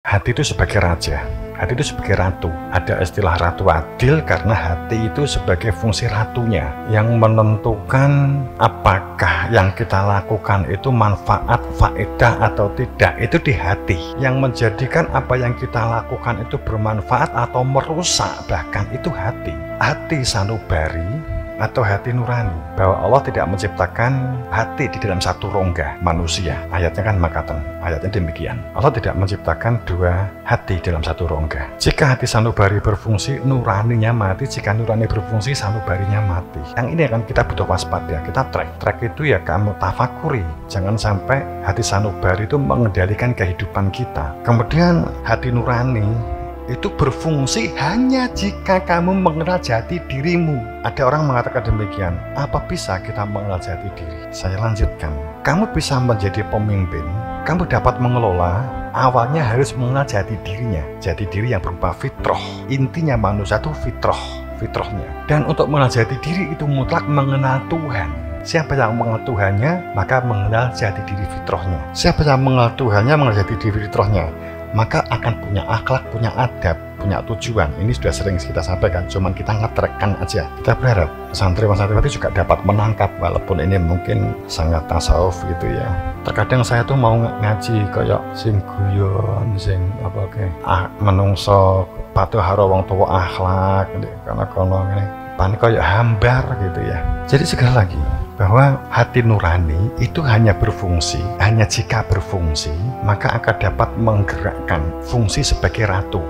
Hati itu sebagai raja, hati itu sebagai ratu. Ada istilah ratu adil karena hati itu sebagai fungsi ratunya yang menentukan apakah yang kita lakukan itu manfaat, faedah atau tidak. Itu di hati. Yang menjadikan apa yang kita lakukan itu bermanfaat atau merusak bahkan itu hati. Hati sanubari atau hati nurani, bahwa Allah tidak menciptakan hati di dalam satu rongga manusia. Ayatnya kan makaten, ayatnya demikian. Allah tidak menciptakan dua hati dalam satu rongga. Jika hati sanubari berfungsi, nuraninya mati. Jika nurani berfungsi, sanubarinya mati. Yang ini akan kita butuh waspada. Kita track itu ya kamu tafakuri. Jangan sampai hati sanubari itu mengendalikan kehidupan kita. Kemudian hati nurani itu berfungsi hanya jika kamu mengenal jati dirimu. Ada orang mengatakan demikian, apa bisa kita mengenal jati diri? Saya lanjutkan, kamu bisa menjadi pemimpin, kamu dapat mengelola, awalnya harus mengenal jati dirinya. Jati diri yang berupa fitrah. Intinya manusia itu fitrahnya. Dan untuk mengenal jati diri itu mutlak mengenal Tuhan. Siapa yang mengenal Tuhannya, maka mengenal jati diri fitrahnya. Siapa yang mengenal Tuhannya, mengenal jati diri fitrahnya, maka akan punya akhlak, punya adab, punya tujuan. Ini sudah sering kita sampaikan, cuman kita ngetrekkan aja. Kita berharap santriwan-santriwati juga dapat menangkap, walaupun ini mungkin sangat tasawuf gitu ya. Terkadang saya tuh mau ngaji kayak sing guyon, sing apa kayak menungso patuh karo wong tuwa akhlak gitu. Karena kono ngene pan kayak hambar gitu ya. Jadi sekali lagi bahwa hati nurani itu hanya berfungsi, hanya jika berfungsi, maka akan dapat menggerakkan fungsi sebagai ratu.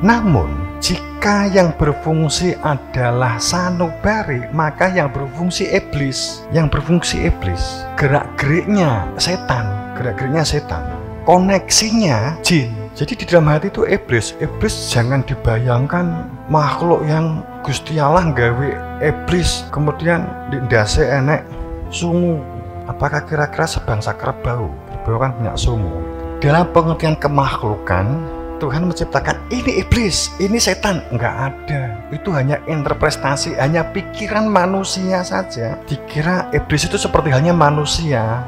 Namun, jika yang berfungsi adalah sanubari, maka yang berfungsi iblis. Gerak-geriknya setan, koneksinya jin. Jadi di dalam hati itu iblis jangan dibayangkan makhluk yang Gusti Allah gawe iblis kemudian di ndase enek sungu. Apakah kira-kira sebangsa kerbau? Kerbau kan punya sungu. Dalam pengertian kemakhlukan, Tuhan menciptakan ini iblis, ini setan. Enggak ada. Itu hanya interpretasi, hanya pikiran manusia saja. Dikira iblis itu seperti halnya manusia.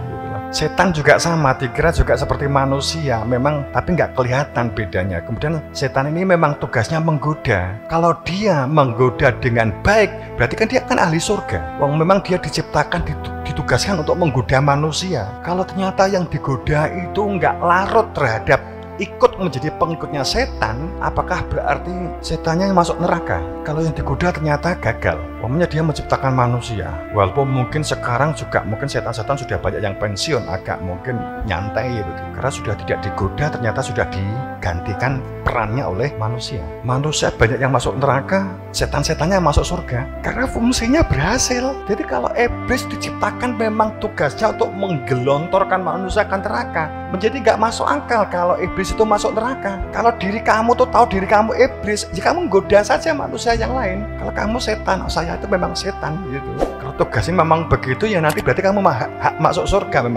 Setan juga sama, dikira juga seperti manusia, memang tapi nggak kelihatan bedanya. Kemudian setan ini memang tugasnya menggoda. Kalau dia menggoda dengan baik, berarti kan dia kan ahli surga. Wong memang dia diciptakan, ditugaskan untuk menggoda manusia. Kalau ternyata yang digoda itu nggak larut terhadap ikut menjadi pengikutnya setan, apakah berarti setannya yang masuk neraka? Kalau yang digoda ternyata gagal, umumnya dia menciptakan manusia. Walaupun mungkin sekarang juga mungkin setan-setan sudah banyak yang pensiun, agak mungkin nyantai gitu. Karena sudah tidak digoda, ternyata sudah digantikan perannya oleh manusia. Manusia banyak yang masuk neraka, setan-setannya masuk surga. Karena fungsinya berhasil. Jadi kalau iblis diciptakan memang tugasnya untuk menggelontorkan manusia ke neraka. Menjadi nggak masuk akal kalau iblis itu masuk neraka. Kalau diri kamu tuh tahu diri kamu iblis, ya kamu goda saja manusia yang lain. Kalau kamu setan, saya itu memang setan gitu. Kalau tugasnya memang begitu ya nanti berarti kamu hak masuk surga.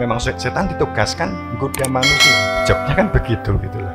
Memang setan ditugaskan goda manusia. Jobnya kan begitu gitu loh.